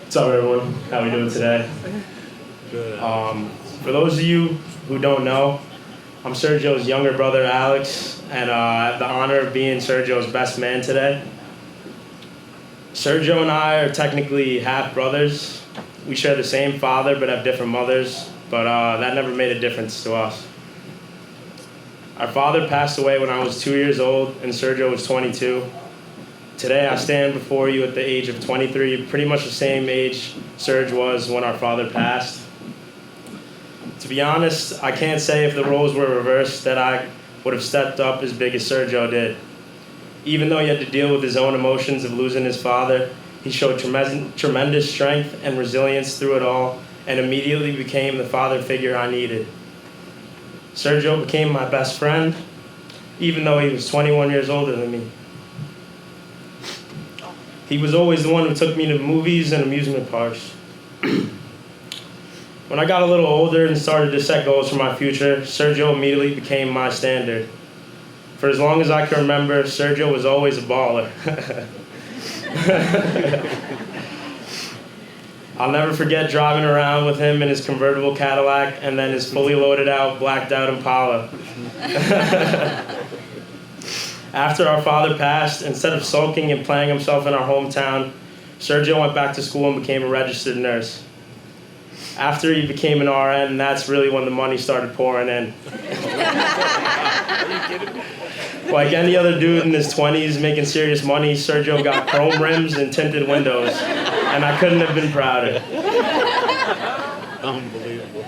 What's up, everyone? How we doing today? Good. For those of you who don't know, I'm Sergio's younger brother, Alex, and I have the honor of being Sergio's best man today. Sergio and I are technically half brothers. We share the same father but have different mothers, but that never made a difference to us. Our father passed away when I was 2 years old and Sergio was 22. Today I stand before you at the age of 23, pretty much the same age Serge was when our father passed. To be honest, I can't say if the roles were reversed that I would have stepped up as big as Sergio did. Even though he had to deal with his own emotions of losing his father, he showed tremendous strength and resilience through it all and immediately became the father figure I needed. Sergio became my best friend, even though he was 21 years older than me. He was always the one who took me to movies and amusement parks. When I got a little older and started to set goals for my future, Sergio immediately became my standard. For as long as I can remember, Sergio was always a baller. I'll never forget driving around with him in his convertible Cadillac and then his fully loaded out, blacked out Impala. After our father passed, instead of sulking and playing himself in our hometown, Sergio went back to school and became a registered nurse. After he became an RN, that's really when the money started pouring in. Like any other dude in his 20s making serious money, Sergio got chrome rims and tinted windows, and I couldn't have been prouder. Unbelievable.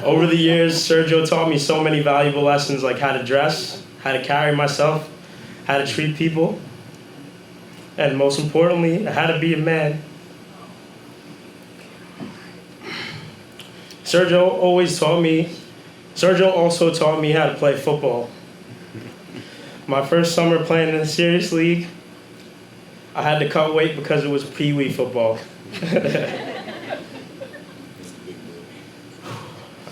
Over the years, Sergio taught me so many valuable lessons like how to dress, how to carry myself, how to treat people, and most importantly, how to be a man. Sergio also taught me how to play football. My first summer playing in a serious league, I had to cut weight because it was pee-wee football.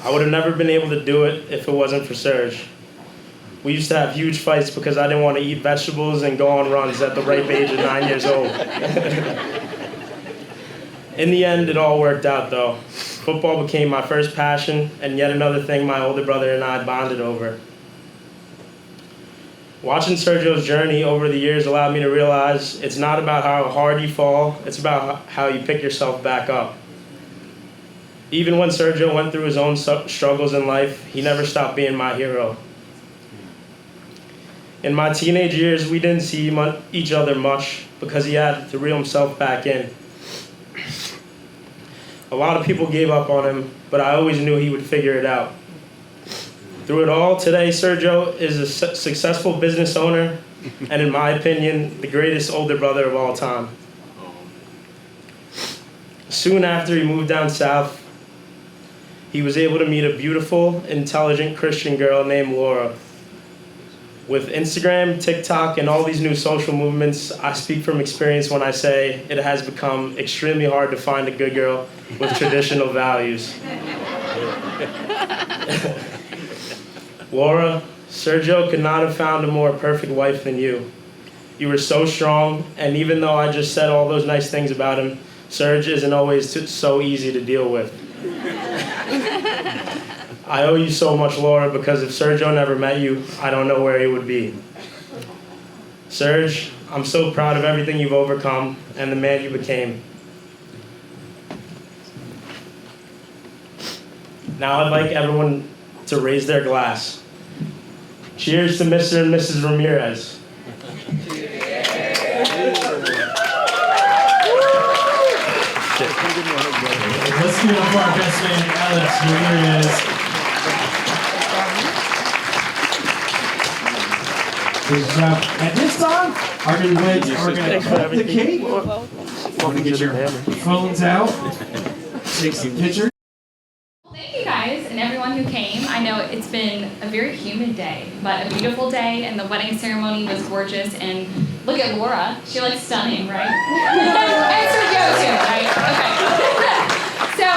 I would have never been able to do it if it wasn't for Serge. We used to have huge fights because I didn't want to eat vegetables and go on runs at the ripe age of 9 years old. In the end, it all worked out though. Football became my first passion and yet another thing my older brother and I bonded over. Watching Sergio's journey over the years allowed me to realize it's not about how hard you fall, it's about how you pick yourself back up. Even when Sergio went through his own struggles in life, he never stopped being my hero. In my teenage years, we didn't see each other much because he had to reel himself back in. A lot of people gave up on him, but I always knew he would figure it out. Through it all, today Sergio is a successful business owner and, in my opinion, the greatest older brother of all time. Soon after he moved down south, he was able to meet a beautiful, intelligent Christian girl named Laura. With Instagram, TikTok, and all these new social movements, I speak from experience when I say it has become extremely hard to find a good girl with traditional values. Laura, Sergio could not have found a more perfect wife than you. You were so strong, and even though I just said all those nice things about him, Serge isn't always so easy to deal with. I owe you so much, Laura, because if Sergio never met you, I don't know where he would be. Serge, I'm so proud of everything you've overcome and the man you became. Now I'd like everyone to raise their glass. Cheers to Mr. and Mrs. Ramirez. Let's give it up for our best man, Alex Ramirez. Good job. At this time, our new wigs are going to cut the cake. Want to get your phones out, take some pictures. Thank you guys and everyone who came. I know it's been a very humid day, but a beautiful day, and the wedding ceremony was gorgeous. And look at Laura, she looks stunning, right? And Sergio too, right? Okay. So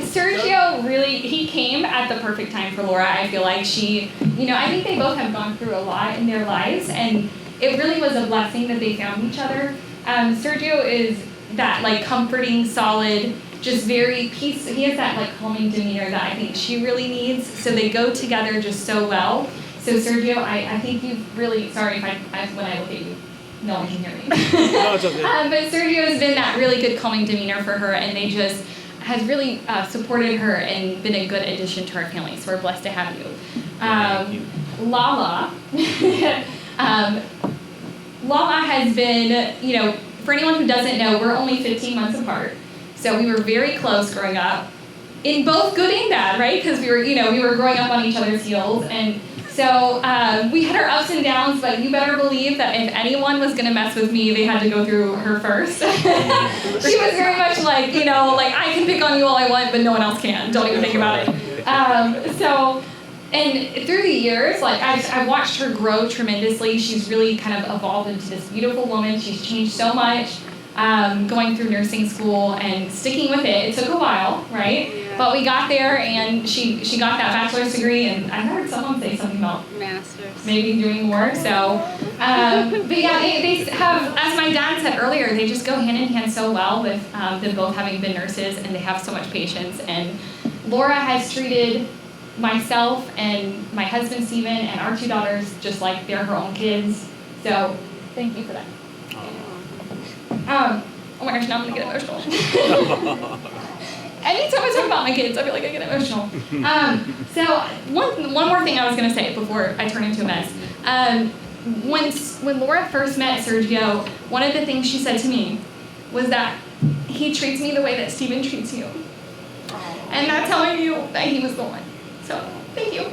Sergio really, he came at the perfect time for Laura. I feel like she, I think they both have gone through a lot in their lives, and it really was a blessing that they found each other. Sergio is that like comforting, solid, just very peaceful. He has that like calming demeanor that I think she really needs. So they go together just so well. So Sergio, I think you've really, sorry if when I look at you, no one can hear me. No, it's okay. But Sergio has been that really good calming demeanor for her, and they just has really supported her and been a good addition to our family. So we're blessed to have you. Lala. Lala has been, you know, for anyone who doesn't know, we're only 15 months apart. So we were very close growing up, in both good and bad, right? Because we were growing up on each other's heels. And so we had our ups and downs, but you better believe that if anyone was going to mess with me, they had to go through her first. She was very much like, you know, like, I can pick on you all I want, but no one else can. Don't even think about it. And through the years, like, I've watched her grow tremendously. She's really kind of evolved into this beautiful woman. She's changed so much, going through nursing school and sticking with it. It took a while, right? Yeah. But we got there, and she got that bachelor's degree, and I heard someone say something about master's, maybe doing more. So, but yeah, they have, as my dad said earlier, they just go hand in hand so well with them both having been nurses, and they have so much patience. And Laura has treated myself and my husband Stephen and our two daughters just like they're her own kids. So thank you for that. Oh my gosh, now I'm gonna get emotional. Anytime I talk about my kids, I feel like I get emotional. So one more thing I was gonna say before I turn into a mess. When Laura first met Sergio, one of the things she said to me was that he treats me the way that Stephen treats you. And that's how I knew that he was the one. So, thank you.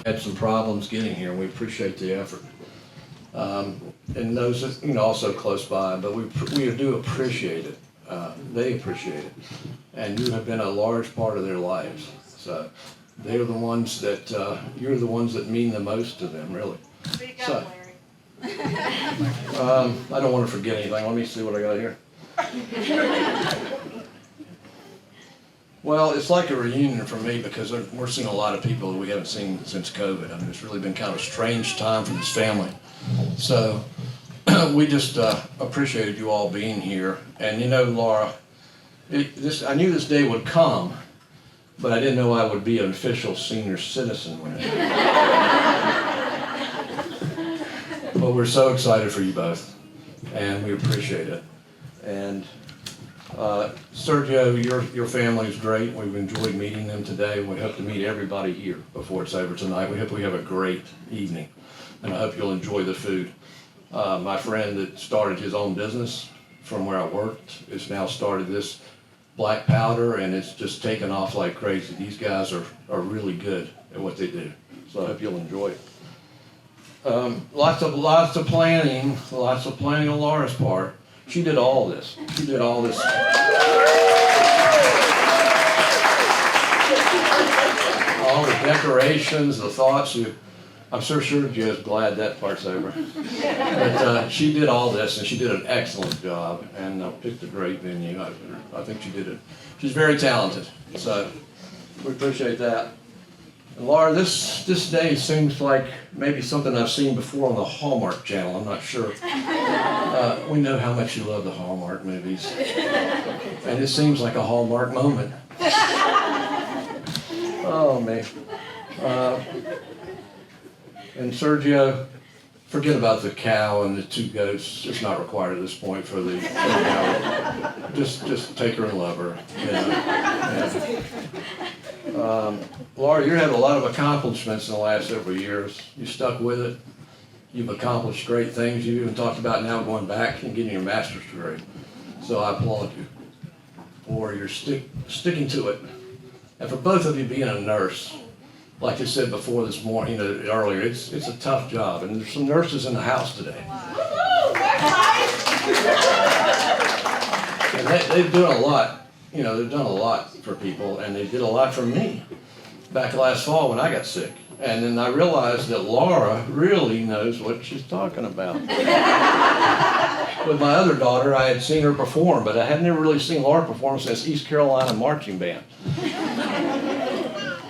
Had some problems getting here, and we appreciate the effort. And those, also close by, but we do appreciate it. They appreciate it, and you have been a large part of their lives. So they're the ones that you're the ones that mean the most to them, really. So, I don't want to forget anything. Let me see what I got here. Well, it's like a reunion for me because we're seeing a lot of people that we haven't seen since COVID. I mean, it's really been kind of a strange time for this family. So we just appreciated you all being here. And Laura, I knew this day would come, but I didn't know I would be an official senior citizen when it happened. But we're so excited for you both, and we appreciate it. And Sergio, your family is great. We've enjoyed meeting them today. We hope to meet everybody here before it's over tonight. We hope we have a great evening, and I hope you'll enjoy the food. My friend that started his own business from where I worked has now started this black powder, and it's just taken off like crazy. These guys are really good at what they do, so I hope you'll enjoy it. Lots of planning on Laura's part. She did all this. All the decorations, the thoughts. I'm sure Joe's glad that part's over. But she did all this, and she did an excellent job, and picked a great venue. I think she did it. She's very talented, so we appreciate that. And Laura, this day seems like maybe something I've seen before on the Hallmark Channel. I'm not sure. We know how much you love the Hallmark movies, and it seems like a Hallmark moment. Oh man. And Sergio, forget about the cow and the 2 goats. It's not required at this point for the cow. Just take her and love her. Yeah. Laura, you had a lot of accomplishments in the last several years. You stuck with it. You've accomplished great things. You even talked about now going back and getting your master's degree. So I applaud you for your sticking to it. And for both of you being a nurse. Like I said before this morning, earlier, it's a tough job, and there's some nurses in the house today. And they've done a lot. They've done a lot for people, and they did a lot for me back last fall when I got sick. And then I realized that Laura really knows what she's talking about. with my other daughter, I had seen her perform, but I had never really seen Laura perform since East Carolina Marching Band.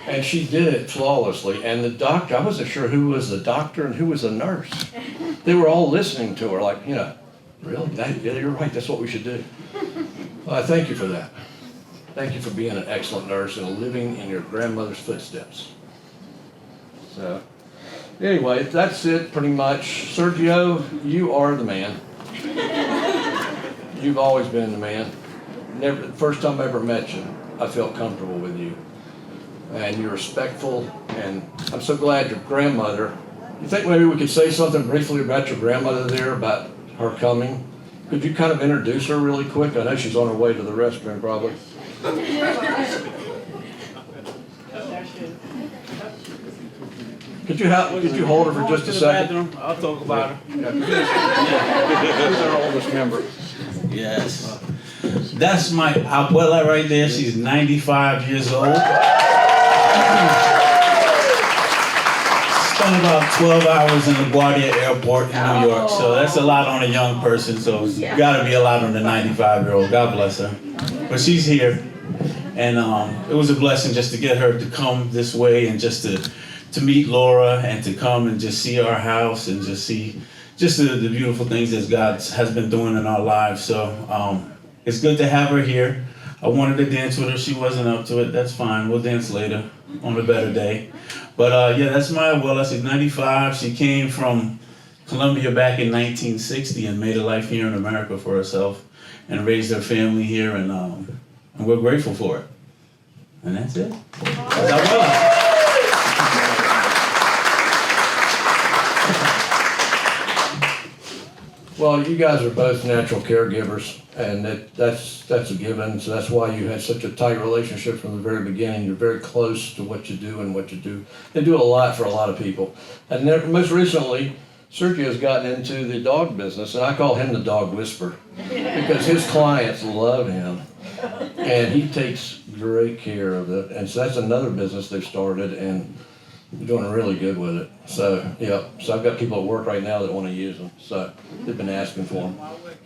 And she did it flawlessly. And the doctor, I wasn't sure who was the doctor and who was the nurse. They were all listening to her like, really? Yeah, you're right, that's what we should do. Well, I thank you for that. Thank you for being an excellent nurse and living in your grandmother's footsteps. So, anyway, that's it pretty much. Sergio, you are the man. You've always been the man. Never, the first time I ever met you, I felt comfortable with you. And you're respectful, and I'm so glad your grandmother. You think maybe we could say something briefly about your grandmother there, about her coming? Could you kind of introduce her really quick? I know she's on her way to the restroom probably. Could you hold her for just a second? I'll talk about her. She's our oldest member. Yes. That's my abuela right there. She's 95 years old. Spent about 12 hours in LaGuardia Airport in New York, so that's a lot on a young person, so it's gotta be a lot on the 95-year-old. God bless her. But she's here, and it was a blessing just to get her to come this way and just to meet Laura and to come and just see our house and just see the beautiful things that God has been doing in our lives. So it's good to have her here. I wanted to dance with her. She wasn't up to it. That's fine. We'll dance later on a better day. But yeah, that's my abuela. She's 95. She came from Colombia back in 1960 and made a life here in America for herself and raised her family here, and we're grateful for it. And that's it. That's abuela. Well, you guys are both natural caregivers, and that's a given. So that's why you had such a tight relationship from the very beginning. You're very close to what you do and what you do. They do a lot for a lot of people. And most recently, Sergio has gotten into the dog business, and I call him the dog whisperer because his clients love him, and he takes great care of it. And so that's another business they've started, and they're doing really good with it. So, yeah. So I've got people at work right now that want to use them. So they've been asking for them.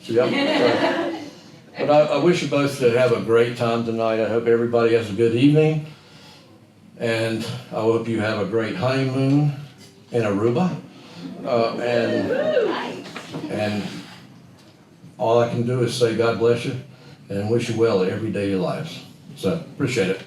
So, yep. But I wish you both to have a great time tonight. I hope everybody has a good evening. And I hope you have a great honeymoon in Aruba. And all I can do is say God bless you and wish you well every day of your lives. So, appreciate it.